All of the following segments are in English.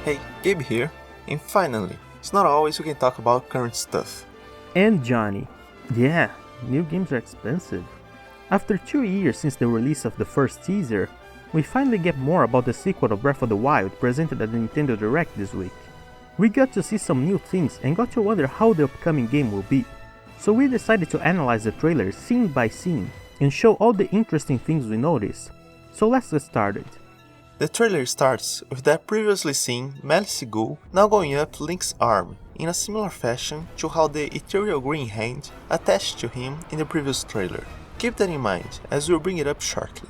Hey, Gabe here, and finally, it's not always we can talk about current stuff. And Johnny. Yeah, new games are expensive. After 2 years since the release of the first teaser, we finally get more about the sequel of Breath of the Wild presented at the Nintendo Direct this week. We got to see some new things and got to wonder how the upcoming game will be. So we decided to analyze the trailer scene by scene and show all the interesting things we noticed. So let's get started. The trailer starts with that previously seen Malice Ghoul now going up Link's arm, in a similar fashion to how the ethereal green hand attached to him in the previous trailer. Keep that in mind, as we'll bring it up shortly.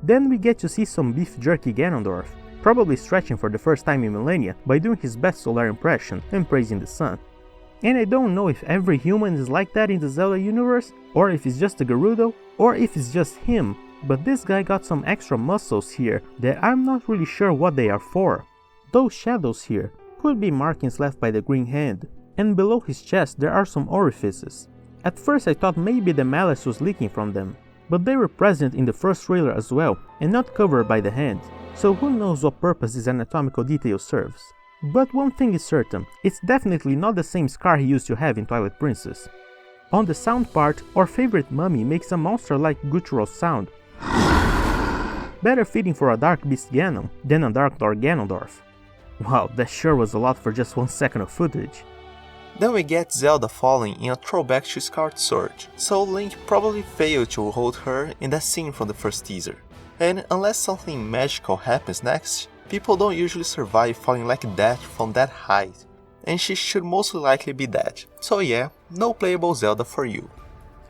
Then we get to see some beef jerky Ganondorf, probably stretching for the first time in millennia by doing his best Solar impression and praising the sun. And I don't know if every human is like that in the Zelda universe, or if it's just a Gerudo, or if it's just him, but this guy got some extra muscles here that I'm not really sure what they are for. Those shadows here could be markings left by the green hand, and below his chest there are some orifices. At first I thought maybe the malice was leaking from them, but they were present in the first trailer as well and not covered by the hand, so who knows what purpose this anatomical detail serves. But one thing is certain, it's definitely not the same scar he used to have in Twilight Princess. On the sound part, our favorite mummy makes a monster-like guttural sound, better fitting for a Dark Beast Ganon than a Dark Lord Ganondorf. Wow, that sure was a lot for just 1 second of footage. Then we get Zelda falling in a throwback to Skyward Sword, so Link probably failed to hold her in that scene from the first teaser. And unless something magical happens next, people don't usually survive falling like that from that height, and she should most likely be dead. So yeah, no playable Zelda for you.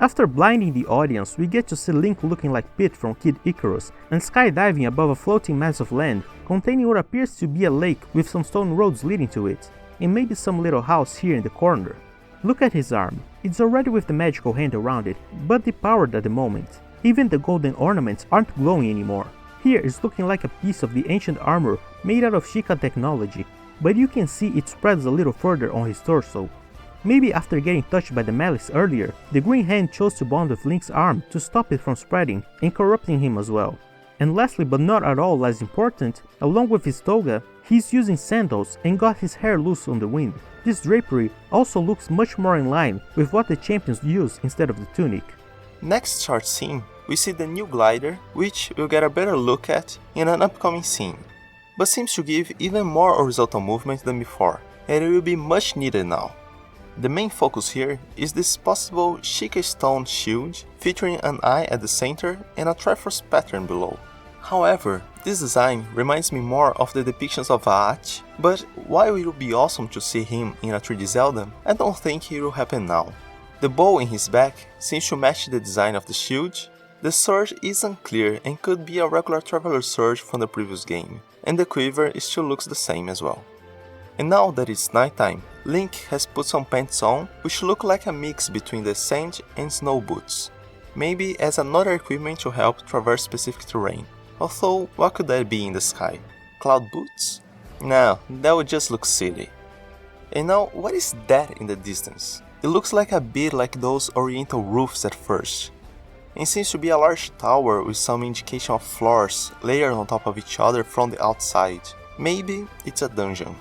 After blinding the audience, we get to see Link looking like Pit from Kid Icarus and skydiving above a floating mass of land containing what appears to be a lake with some stone roads leading to it, and maybe some little house here in the corner. Look at his arm, it's already with the magical hand around it, but depowered at the moment. Even the golden ornaments aren't glowing anymore. Here it's looking like a piece of the ancient armor made out of Sheikah technology, but you can see it spreads a little further on his torso. Maybe after getting touched by the malice earlier, the green hand chose to bond with Link's arm to stop it from spreading and corrupting him as well. And lastly but not at all less important, along with his toga, he's using sandals and got his hair loose on the wind. This drapery also looks much more in line with what the champions use instead of the tunic. Next short scene, we see the new glider, which we'll get a better look at in an upcoming scene, but seems to give even more horizontal movement than before, and it will be much needed now. The main focus here is this possible Sheikah stone shield featuring an eye at the center and a Triforce pattern below. However, this design reminds me more of the depictions of Aacht, but while it would be awesome to see him in a 3D Zelda, I don't think it will happen now. The bow in his back seems to match the design of the shield. The sword is unclear and could be a regular Traveler sword from the previous game, and the quiver still looks the same as well. And now that it's nighttime, Link has put some pants on which look like a mix between the sand and snow boots, maybe as another equipment to help traverse specific terrain. Although, what could that be in the sky? Cloud boots? No, that would just look silly. And now, what is that in the distance? It looks like a bit like those oriental roofs at first, and seems to be a large tower with some indication of floors layered on top of each other from the outside. Maybe it's a dungeon.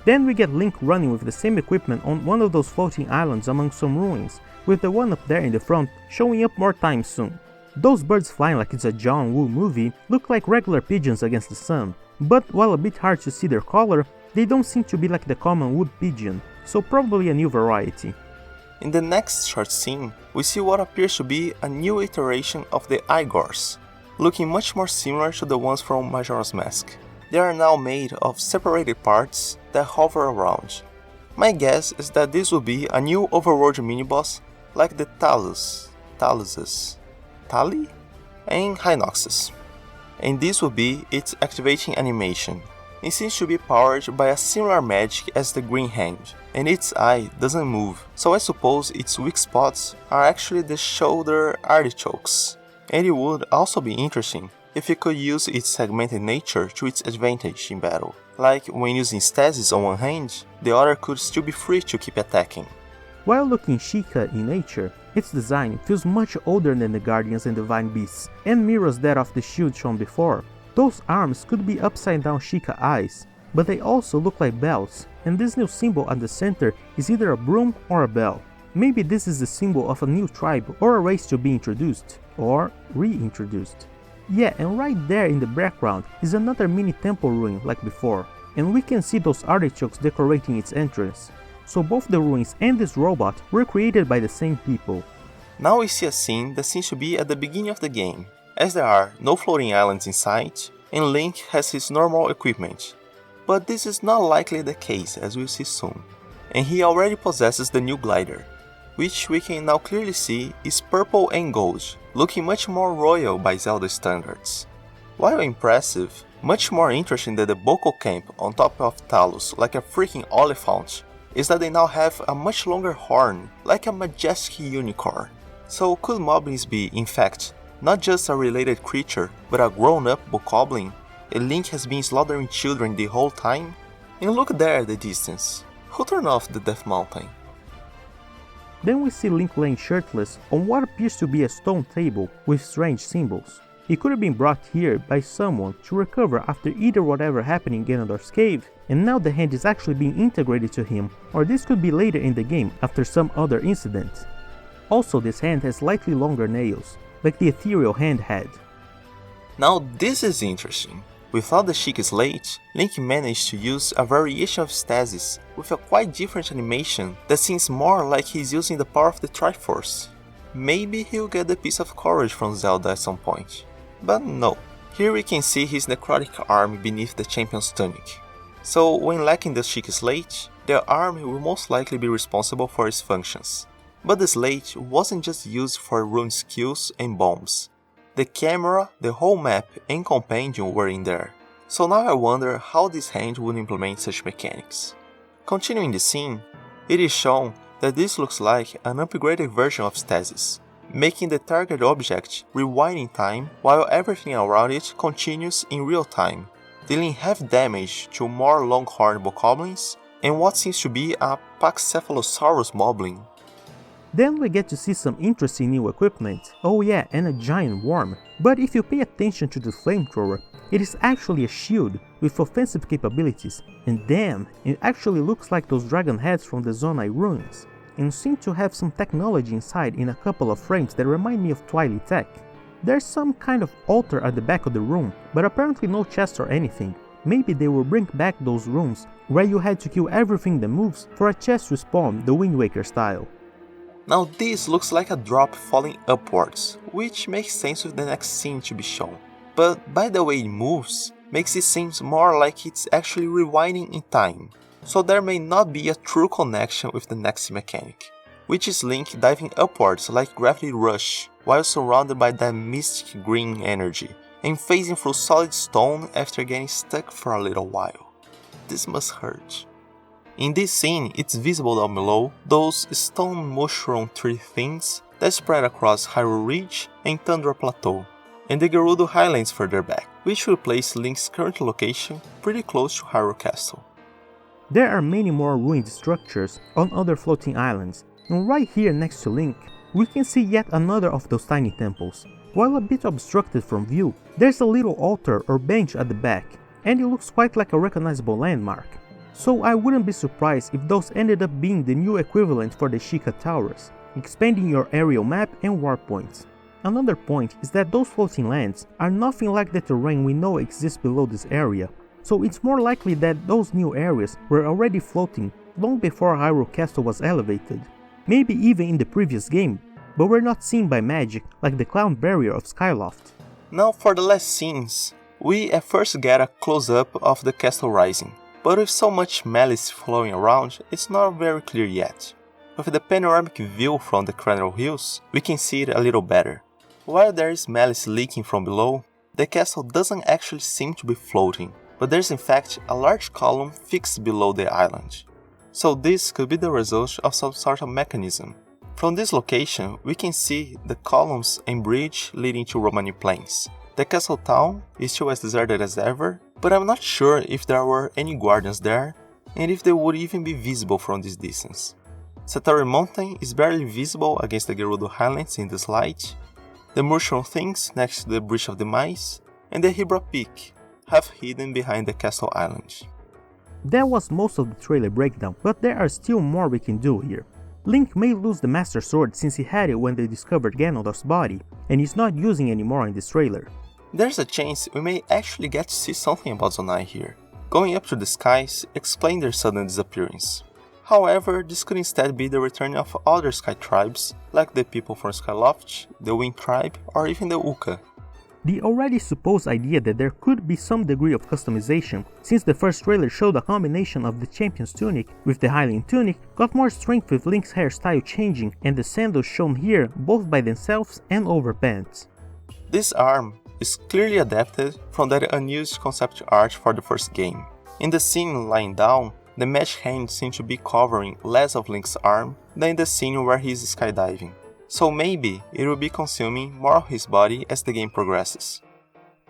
Then we get Link running with the same equipment on one of those floating islands among some ruins, with the one up there in the front showing up more time soon. Those birds flying like it's a John Woo movie look like regular pigeons against the sun, but while a bit hard to see their color, they don't seem to be like the common wood pigeon, so probably a new variety. In the next short scene, we see what appears to be a new iteration of the Igors, looking much more similar to the ones from Majora's Mask. They are now made of separated parts that hover around. My guess is that this will be a new overworld mini-boss like the Taluses, Tali? And Hinoxes. And this will be its activating animation. It seems to be powered by a similar magic as the Green Hand, and its eye doesn't move, so I suppose its weak spots are actually the shoulder artichokes. And it would also be interesting if it could use its segmented nature to its advantage in battle. Like when using stasis on one hand, the other could still be free to keep attacking. While looking Sheikah in nature, its design feels much older than the Guardians and Divine Beasts, and mirrors that of the shield shown before. Those arms could be upside down Sheikah eyes, but they also look like bells, and this new symbol at the center is either a broom or a bell. Maybe this is the symbol of a new tribe or a race to be introduced, or reintroduced. Yeah, and right there in the background is another mini temple ruin like before, and we can see those artichokes decorating its entrance. So both the ruins and this robot were created by the same people. Now we see a scene that seems to be at the beginning of the game, as there are no floating islands in sight, and Link has his normal equipment. But this is not likely the case, as we'll see soon, and he already possesses the new glider, which we can now clearly see is purple and gold, looking much more royal by Zelda standards. While impressive, much more interesting than the Boko camp on top of Talos like a freaking elephant is that they now have a much longer horn, like a majestic unicorn. So could Moblins be, in fact, not just a related creature, but a grown-up bokoblin, and Link has been slaughtering children the whole time? And look there at the distance. Who turned off the Death Mountain? Then we see Link laying shirtless on what appears to be a stone table with strange symbols. He could have been brought here by someone to recover after either whatever happened in Ganondorf's cave, and now the hand is actually being integrated to him, or this could be later in the game after some other incident. Also, this hand has slightly longer nails, like the ethereal hand had. Now this is interesting. Without the Sheikah Slate, Link managed to use a variation of stasis with a quite different animation that seems more like he's using the power of the Triforce. Maybe he'll get the piece of courage from Zelda at some point. But no. Here we can see his necrotic arm beneath the champion's tunic. So when lacking the Sheikah Slate, the arm will most likely be responsible for its functions. But the slate wasn't just used for rune skills and bombs. The camera, the whole map and companion were in there. So now I wonder how this hand would implement such mechanics. Continuing the scene, it is shown that this looks like an upgraded version of stasis, making the target object rewind in time while everything around it continues in real time, dealing half damage to more longhorn bokoblins and what seems to be a Pachycephalosaurus moblin. Then we get to see some interesting new equipment, oh yeah, and a giant worm. But if you pay attention to the flamethrower, it is actually a shield with offensive capabilities, and damn, it actually looks like those dragon heads from the Zonai ruins, and seem to have some technology inside in a couple of frames that remind me of Twilight Tech. There's some kind of altar at the back of the room, but apparently no chest or anything. Maybe they will bring back those rooms where you had to kill everything that moves for a chest to spawn the Wind Waker style. Now this looks like a drop falling upwards, which makes sense with the next scene to be shown. But by the way it moves, makes it seem more like it's actually rewinding in time. So there may not be a true connection with the next mechanic, which is Link diving upwards like Gravity Rush, while surrounded by that mystic green energy, and phasing through solid stone after getting stuck for a little while. This must hurt. In this scene, it's visible down below those stone mushroom tree things that spread across Hyrule Ridge and Tundra Plateau, and the Gerudo Highlands further back, which will place Link's current location pretty close to Hyrule Castle. There are many more ruined structures on other floating islands, and right here next to Link, we can see yet another of those tiny temples. While a bit obstructed from view, there's a little altar or bench at the back, and it looks quite like a recognizable landmark. So I wouldn't be surprised if those ended up being the new equivalent for the Sheikah Towers, expanding your aerial map and warp points. Another point is that those floating lands are nothing like the terrain we know exists below this area, so it's more likely that those new areas were already floating long before Hyrule Castle was elevated. Maybe even in the previous game, but were not seen by magic like the Clown Barrier of Skyloft. Now for the last scenes, we at first get a close-up of the castle rising. But with so much malice flowing around, it's not very clear yet. With the panoramic view from the Cranero Hills, we can see it a little better. While there is malice leaking from below, the castle doesn't actually seem to be floating, but there's in fact a large column fixed below the island. So this could be the result of some sort of mechanism. From this location, we can see the columns and bridge leading to Romani Plains. The castle town is still as deserted as ever, but I'm not sure if there were any guardians there, and if they would even be visible from this distance. Satori Mountain is barely visible against the Gerudo Highlands in this light, the mushroom things next to the Bridge of Demise, and the Hibra Peak, half hidden behind the castle island. That was most of the trailer breakdown, but there are still more we can do here. Link may lose the Master Sword since he had it when they discovered Ganondorf's body, and he's not using anymore in this trailer. There's a chance we may actually get to see something about Zonai here, going up to the skies, explain their sudden disappearance. However, this could instead be the return of other Sky tribes, like the people from Skyloft, the Wind tribe, or even the Uka. The already supposed idea that there could be some degree of customization, since the first trailer showed a combination of the champion's tunic with the Hylian tunic, got more strength with Link's hairstyle changing and the sandals shown here both by themselves and over pants. This arm is clearly adapted from that unused concept art for the first game. In the scene lying down, the magic hand seems to be covering less of Link's arm than in the scene where he is skydiving. So maybe it will be consuming more of his body as the game progresses.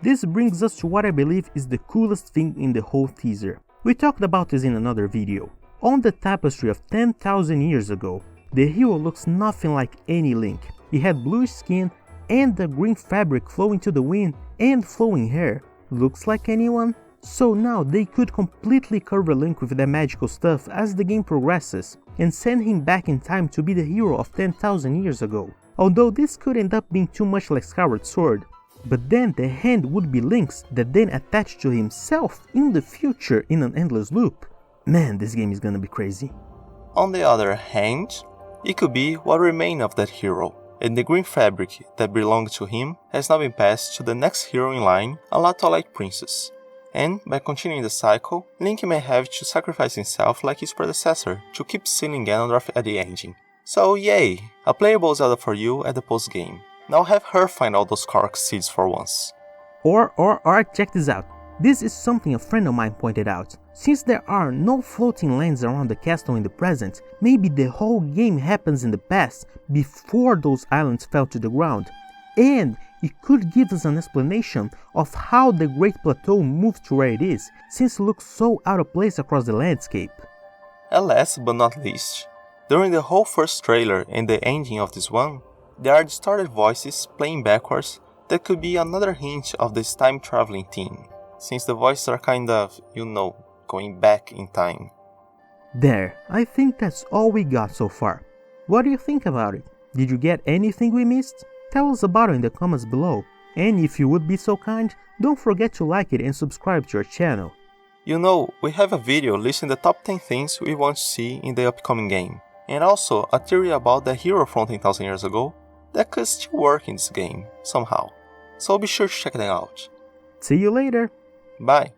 This brings us to what I believe is the coolest thing in the whole teaser. We talked about this in another video. On the tapestry of 10,000 years ago, the hero looks nothing like any Link. He had bluish skin and the green fabric flowing to the wind and flowing hair. Looks like anyone? So now they could completely cover Link with that magical stuff as the game progresses and send him back in time to be the hero of 10,000 years ago. Although this could end up being too much like Skyward Sword, but then the hand would be Link's that then attached to himself in the future in an endless loop. Man, this game is gonna be crazy. On the other hand, it could be what remained of that hero, and the green fabric that belonged to him has now been passed to the next hero in line, a la Twilight Princess. And, by continuing the cycle, Link may have to sacrifice himself like his predecessor to keep sealing Ganondorf at the ending. So yay, a playable Zelda for you at the post-game. Now have her find all those Korok seeds for once. Or, check this out. This is something a friend of mine pointed out. Since there are no floating lands around the castle in the present, maybe the whole game happens in the past, before those islands fell to the ground. And it could give us an explanation of how the Great Plateau moved to where it is, since it looks so out of place across the landscape. And last but not least, during the whole first trailer and the ending of this one, there are distorted voices playing backwards that could be another hint of this time-traveling theme, since the voices are kind of, going back in time. There, I think that's all we got so far. What do you think about it? Did you get anything we missed? Tell us about it in the comments below. And if you would be so kind, don't forget to like it and subscribe to our channel. We have a video listing the top 10 things we want to see in the upcoming game, and also a theory about the hero from 10,000 years ago that could still work in this game, somehow. So be sure to check them out. See you later! Bye!